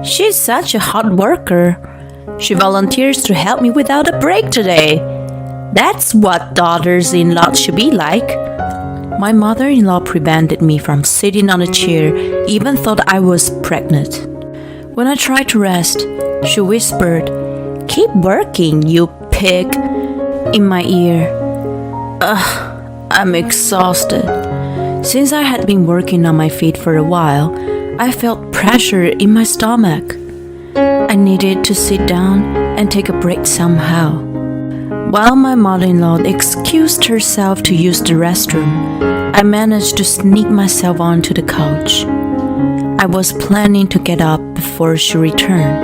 She's such a hard worker. She volunteers to help me without a break today. That's what daughters-in-law should be like. My mother-in-law prevented me from sitting on a chair, even thought I was pregnant. When I tried to rest, she whispered, "Keep working, you pig," in my ear. I'm exhausted. Since I had been working on my feet for a while, I felt pressure in my stomach. I needed to sit down and take a break somehow. While my mother-in-law excused herself to use the restroom, I managed to sneak myself onto the couch. I was planning to get up before she returned.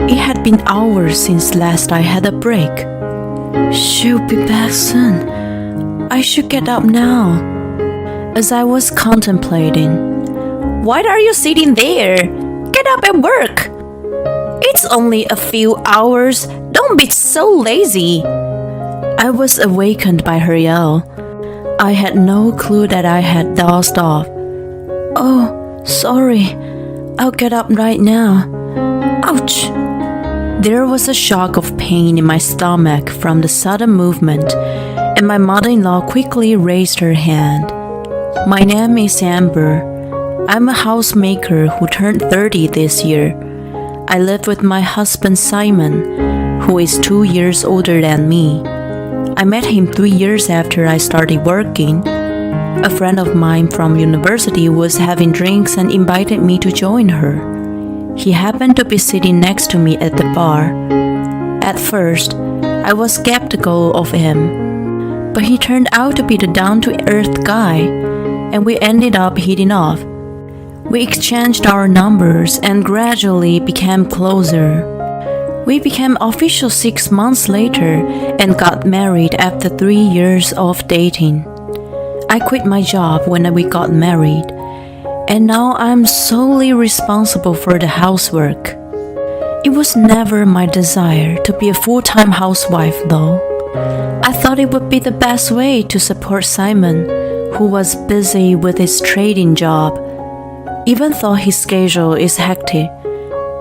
It had been hours since last I had a break. She'll be back soon. I should get up now. As I was contemplating, "Why are you sitting there? Get up and work. It's only a few hours. Don't be so lazy." I was awakened by her yell. I had no clue that I had dozed off. "Oh, sorry. I'll get up right now." Ouch! There was a shock of pain in my stomach from the sudden movement, and my mother-in-law quickly raised her hand. "My name is Amber. I'm a housemaker who turned 30 this year. I live with my husband Simon, who is 2 years older than me. I met him 3 years after I started working. A friend of mine from university was having drinks and invited me to join her. He happened to be sitting next to me at the bar. At first, I was skeptical of him, but he turned out to be the down-to-earth guy, and we ended up hitting off. We exchanged our numbers and gradually became closer. We became official 6 months later and got married after 3 years of dating. I quit my job when we got married, and now I'm solely responsible for the housework. It was never my desire to be a full-time housewife, though. I thought it would be the best way to support Simon, who was busy with his trading job. Even though his schedule is hectic,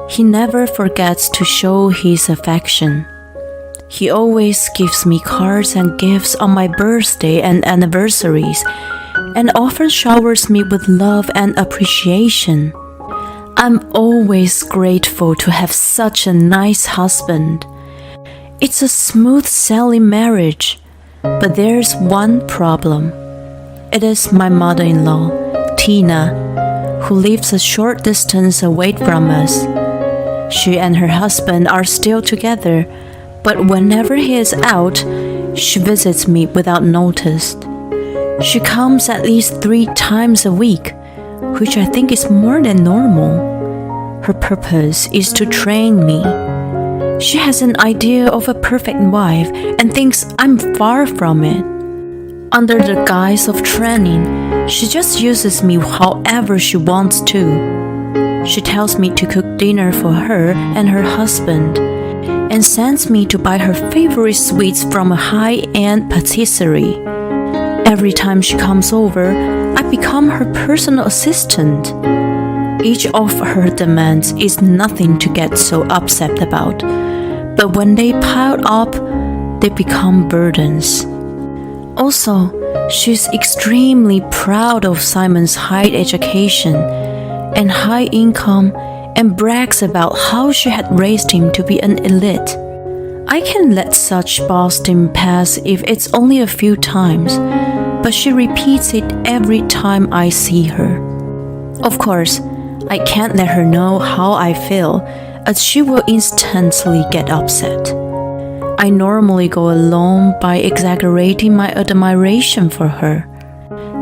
he never forgets to show his affection. He always gives me cards and gifts on my birthday and anniversaries, and often showers me with love and appreciation. I'm always grateful to have such a nice husband. It's a smooth sailing marriage, but there's one problem. It is my mother-in-law, Tina, who lives a short distance away from us. She and her husband are still together, but whenever he is out, she visits me without notice. She comes at least 3 times a week, which I think is more than normal. Her purpose is to train me. She has an idea of a perfect wife and thinks I'm far from it. Under the guise of training, she just uses me however she wants to. She tells me to cook dinner for her and her husband, and sends me to buy her favorite sweets from a high-end patisserie. Every time she comes over, I become her personal assistant. Each of her demands is nothing to get so upset about, but when they pile up, they become burdens. Also, she's extremely proud of Simon's high education and high income, and brags about how she had raised him to be an elite. I can let such boasting pass if it's only a few times, but she repeats it every time I see her. Of course, I can't let her know how I feel, as she will instantly get upset. I normally go along by exaggerating my admiration for her.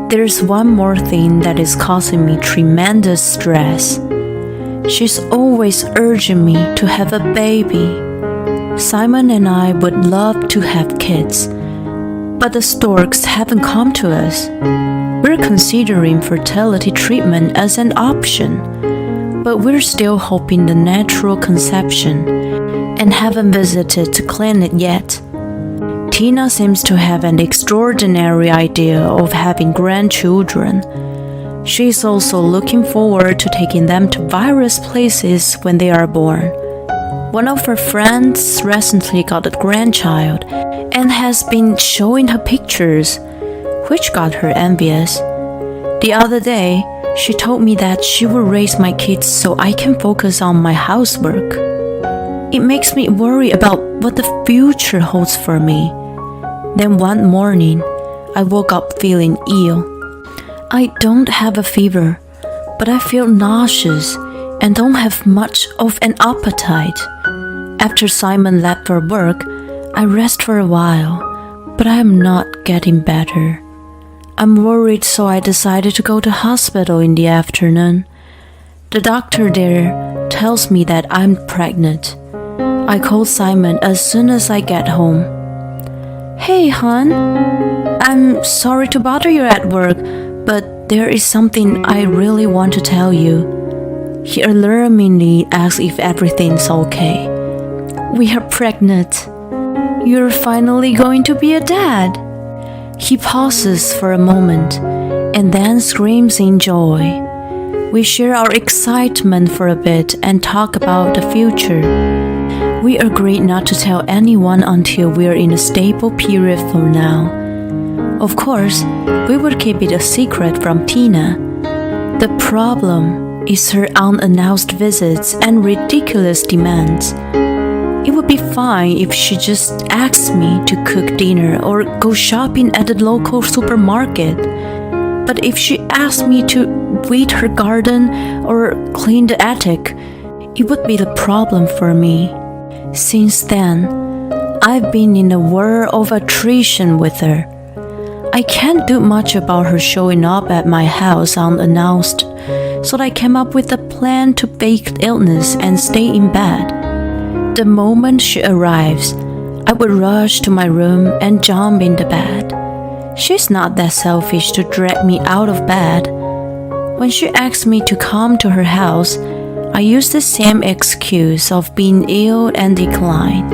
There's one more thing that is causing me tremendous stress. She's always urging me to have a baby. Simon and I would love to have kids, but the storks haven't come to us. We're considering fertility treatment as an option, but we're still hoping the natural conception and haven't visited the clinic yet. Tina seems to have an extraordinary idea of having grandchildren. She is also looking forward to taking them to various places when they are born. One of her friends recently got a grandchild and has been showing her pictures, which got her envious. The other day, she told me that she will raise my kids so I can focus on my housework. It makes me worry about what the future holds for me. Then one morning, I woke up feeling ill. I don't have a fever, but I feel nauseous and don't have much of an appetite. After Simon left for work, I rest for a while, but I am not getting better. I'm worried, so I decided to go to hospital in the afternoon. The doctor there tells me that I'm pregnant. I called Simon as soon as I get home. Hey, hon, I'm sorry to bother you at work, but there is something I really want to tell you. He alarmingly asks if everything's okay. We are pregnant. You're finally going to be a dad. He pauses for a moment and then screams in joy. We share our excitement for a bit and talk about the future. We agreed not to tell anyone until we're in a stable period for now. Of course, we would keep it a secret from Tina. The problem is her unannounced visits and ridiculous demands. It would be fine if she just asked me to cook dinner or go shopping at the local supermarket. But if she asked me to weed her garden or clean the attic, it would be the problem for me. Since then, I've been in a whirl of attrition with her. I can't do much about her showing up at my house unannounced, so I came up with a plan to fake illness and stay in bed. The moment she arrives, I would rush to my room and jump in the bed. She's not that selfish to drag me out of bed. When she asks me to come to her house, I use the same excuse of being ill and decline.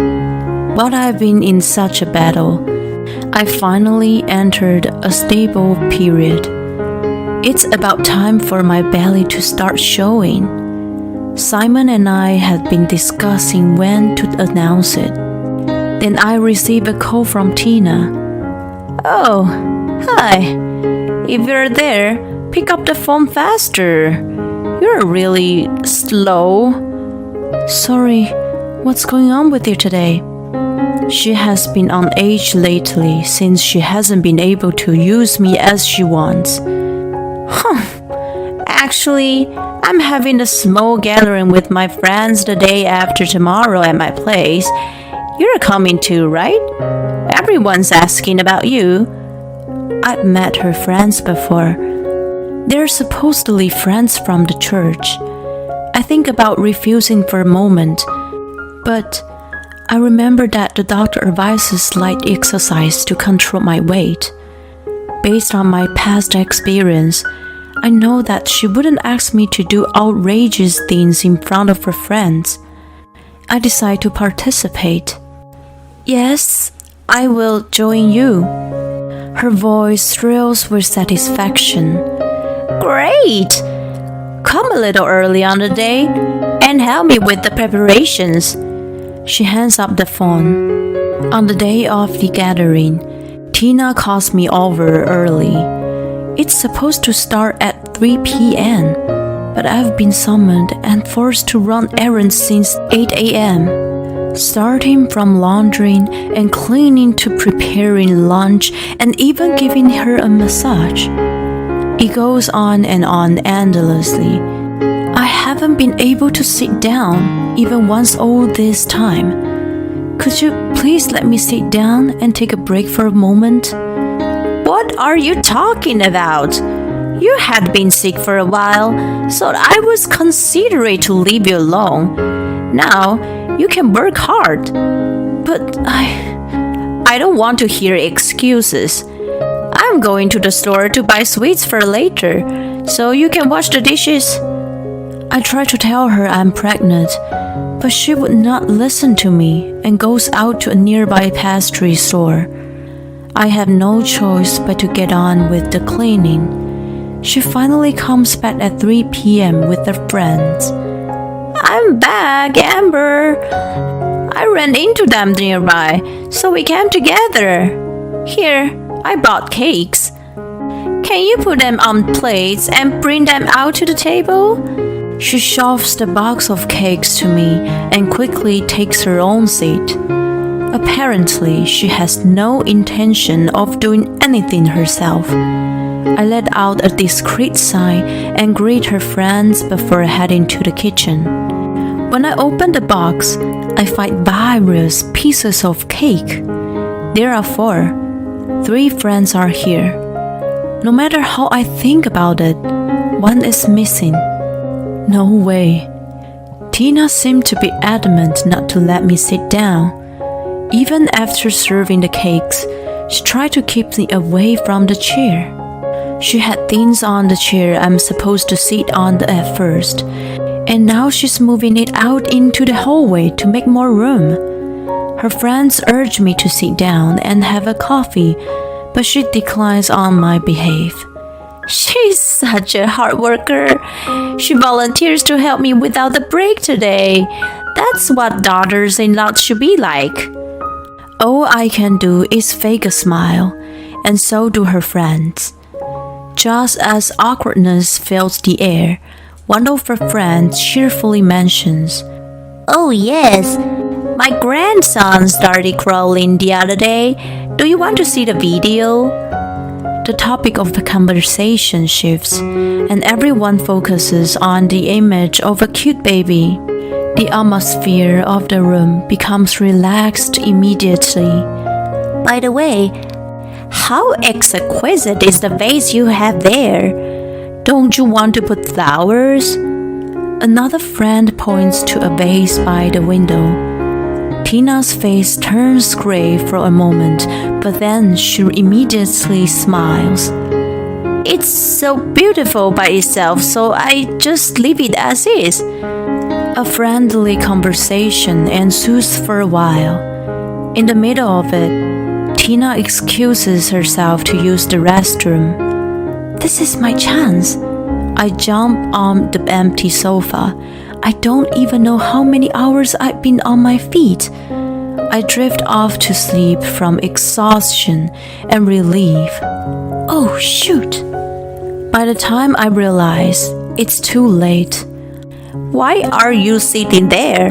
But I've been in such a battle. I finally entered a stable period. It's about time for my belly to start showing. Simon and I had been discussing when to announce it. Then I received a call from Tina. Oh, hi. If you're there, pick up the phone faster. You're really slow. Sorry, what's going on with you today? She has been on edge lately since she hasn't been able to use me as she wants. Actually, I'm having a small gathering with my friends the day after tomorrow at my place. You're coming too, right? Everyone's asking about you. I've met her friends before. They're supposedly friends from the church. I think about refusing for a moment, but I remember that the doctor advises light exercise to control my weight. Based on my past experience, I know that she wouldn't ask me to do outrageous things in front of her friends. I decide to participate. Yes, I will join you. Her voice thrills with satisfaction. Great! Come a little early on the day and help me with the preparations. She hands up the phone. On the day of the gathering, Tina calls me over early. It's supposed to start at 3 p.m., but I've been summoned and forced to run errands since 8 a.m., starting from laundering and cleaning to preparing lunch and even giving her a massage. It goes on and on endlessly. I haven't been able to sit down even once all this time. Could you please let me sit down and take a break for a moment? What are you talking about? You had been sick for a while, so I was considerate to leave you alone. Now, you can work hard. But I don't want to hear excuses. I'm going to the store to buy sweets for later, so you can wash the dishes. I try to tell her I'm pregnant, but she would not listen to me and goes out to a nearby pastry store. I have no choice but to get on with the cleaning. She finally comes back at 3 p.m. with her friends. I'm back, Amber. I ran into them nearby, so we came together. Here, I brought cakes. Can you put them on plates and bring them out to the table? She shoves the box of cakes to me and quickly takes her own seat. Apparently, she has no intention of doing anything herself. I let out a discreet sigh and greet her friends before heading to the kitchen. When I open the box, I find various pieces of cake. There are 4. 3 friends are here. No matter how I think about it, one is missing. No way. Tina seemed to be adamant not to let me sit down. Even after serving the cakes, she tried to keep me away from the chair. She had things on the chair I'm supposed to sit on at first, and now she's moving it out into the hallway to make more room. Her friends urge me to sit down and have a coffee, but she declines on my behalf. She's such a hard worker. She volunteers to help me without a break today. That's what daughters-in-law should be like. All I can do is fake a smile, and so do her friends. Just as awkwardness fills the air, one of her friends cheerfully mentions, Oh yes, my grandson started crawling the other day. Do you want to see the video? The topic of the conversation shifts, and everyone focuses on the image of a cute baby. The atmosphere of the room becomes relaxed immediately. By the way, how exquisite is the vase you have there? Don't you want to put flowers? Another friend points to a vase by the window. Tina's face turns gray for a moment, but then she immediately smiles. It's so beautiful by itself, so I just leave it as is. A friendly conversation ensues for a while. In the middle of it, Tina excuses herself to use the restroom. This is my chance. I jump on the empty sofa. I don't even know how many hours I've been on my feet. I drift off to sleep from exhaustion and relief. Oh, shoot! By the time I realize, it's too late. Why are you sitting there?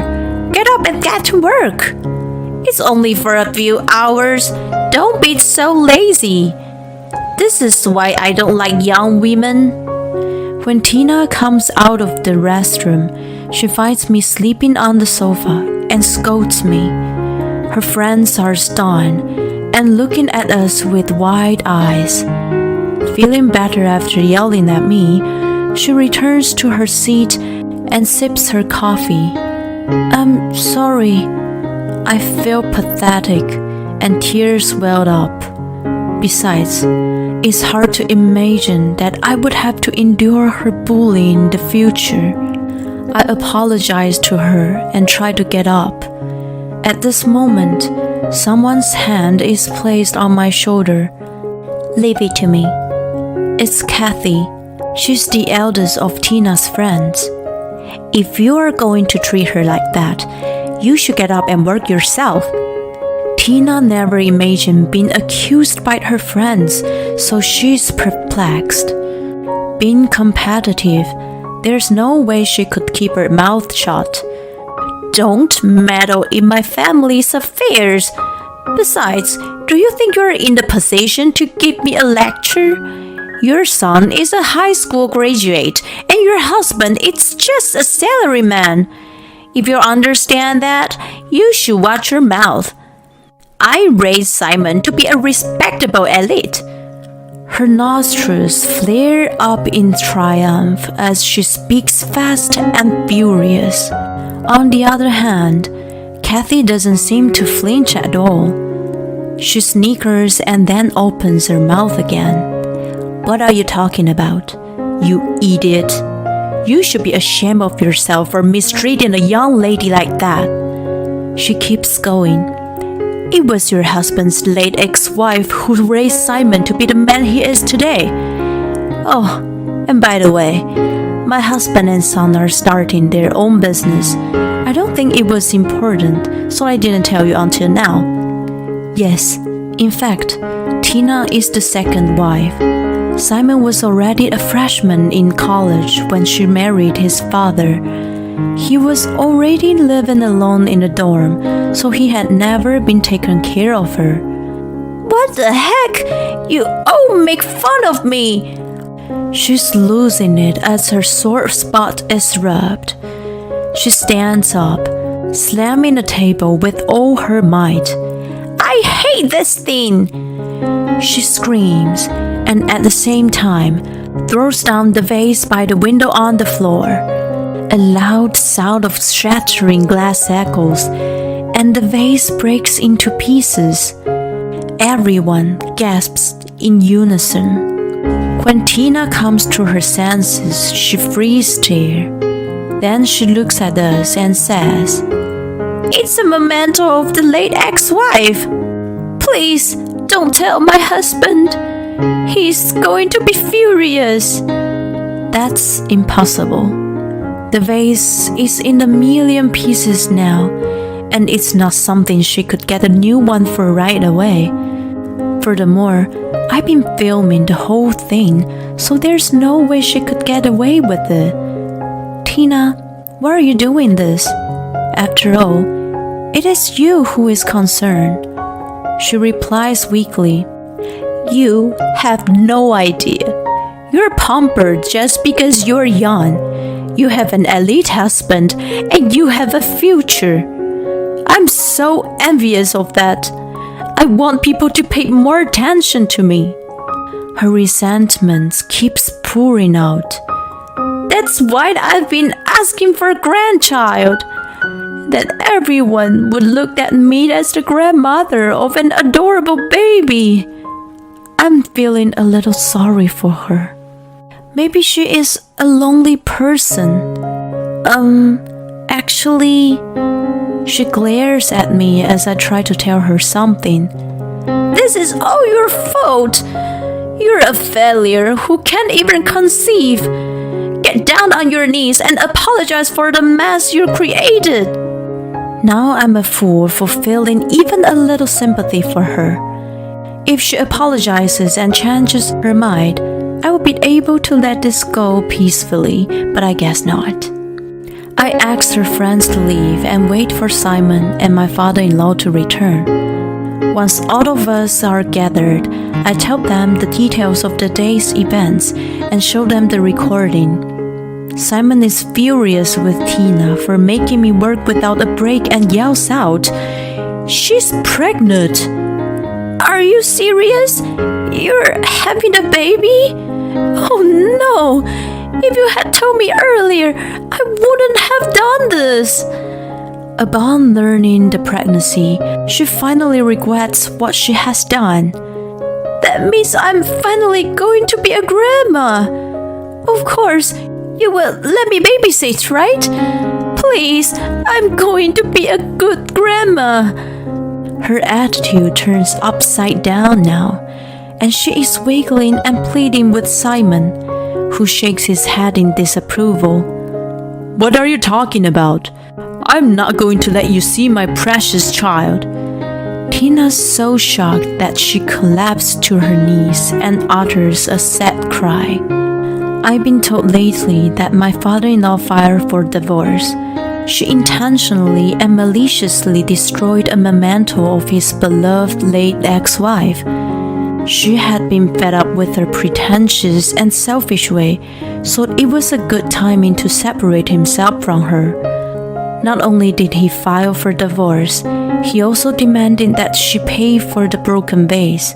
Get up and get to work. It's only for a few hours. Don't be so lazy. This is why I don't like young women. When Tina comes out of the restroom, she finds me sleeping on the sofa and scolds me. Her friends are stunned and looking at us with wide eyes. Feeling better after yelling at me, she returns to her seat and sips her coffee. I'm sorry. I feel pathetic and tears welled up. Besides, it's hard to imagine that I would have to endure her bullying in the future. I apologize to her and try to get up. At this moment, someone's hand is placed on my shoulder. Leave it to me. It's Kathy. She's the eldest of Tina's friends. If you are going to treat her like that, you should get up and work yourself. Tina never imagined being accused by her friends, so she's perplexed. Being competitive, there's no way she could keep her mouth shut. Don't meddle in my family's affairs. Besides, do you think you're in the position to give me a lecture? Your son is a high school graduate, and your husband is just a salaryman. If you understand that, you should watch your mouth. I raised Simon to be a respectable elite. Her nostrils flare up in triumph as she speaks fast and furious. On the other hand, Kathy doesn't seem to flinch at all. She snickers and then opens her mouth again. What are you talking about? You idiot. You should be ashamed of yourself for mistreating a young lady like that. She keeps going. It was your husband's late ex-wife who raised Simon to be the man he is today. Oh, And by the way, my husband and son are starting their own business. I don't think it was important, so I didn't tell you until now. Yes, in fact, Tina is the second wife. Simon was already a freshman in college when she married his father. He was already living alone in the dorm, so he had never been taken care of her. What the heck? You all make fun of me! She's losing it as her sore spot is rubbed. She stands up, slamming the table with all her might. I hate this thing! She screams, and at the same time, throws down the vase by the window on the floor. A loud sound of shattering glass echoes, and the vase breaks into pieces. Everyone gasps in unison. When Tina comes to her senses, she freezes there. Then she looks at us and says, It's a memento of the late ex-wife. Please don't tell my husband. He's going to be furious. That's impossible. The vase is in a million pieces now, and it's not something she could get a new one for right away. Furthermore, I've been filming the whole thing, so there's no way she could get away with it. Tina, why are you doing this? After all, it is you who is concerned. She replies weakly, You have no idea. You're pampered just because you're young. You have an elite husband and you have a future. I'm so envious of that. I want people to pay more attention to me. Her resentment keeps pouring out. That's why I've been asking for a grandchild. That everyone would look at me as the grandmother of an adorable baby. I'm feeling a little sorry for her. Maybe she is a lonely person. Actually, she glares at me as I try to tell her something. This is all your fault. You're a failure who can't even conceive. Get down on your knees and apologize for the mess you created. Now I'm a fool for feeling even a little sympathy for her. If she apologizes and changes her mind, I will be able to let this go peacefully, but I guess not. I asked her friends to leave and wait for Simon and my father-in-law to return. Once all of us are gathered, I tell them the details of the day's events and show them the recording. Simon is furious with Tina for making me work without a break and yells out, She's pregnant! Are you serious? You're having a baby? Oh no! If you had told me earlier, I wouldn't have done this. Upon learning the pregnancy, she finally regrets what she has done. That means I'm finally going to be a grandma. Of course, you will let me babysit, right? Please, I'm going to be a good grandma. Her attitude turns upside down now, and she is wiggling and pleading with Simon, who shakes his head in disapproval. What are you talking about? I'm not going to let you see my precious child. Tina's so shocked that she collapsed to her knees and utters a sad cry. I've been told lately that my father-in-law filed for divorce. She intentionally and maliciously destroyed a memento of his beloved late ex-wife. She had been fed up with her pretentious and selfish way, so it was a good timing to separate himself from her. Not only did he file for divorce, he also demanded that she pay for the broken vase.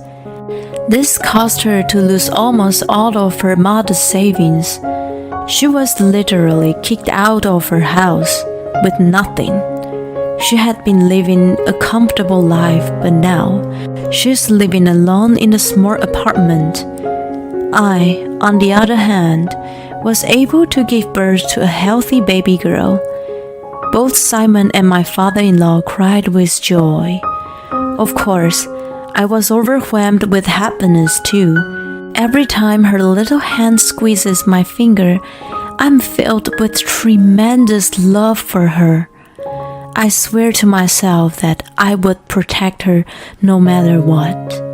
This caused her to lose almost all of her modest savings. She was literally kicked out of her house with nothing. She had been living a comfortable life, but now she's living alone in a small apartment. I, on the other hand, was able to give birth to a healthy baby girl. Both Simon and my father-in-law cried with joy. Of course, I was overwhelmed with happiness too. Every time her little hand squeezes my finger, I'm filled with tremendous love for her. I swear to myself that I would protect her no matter what.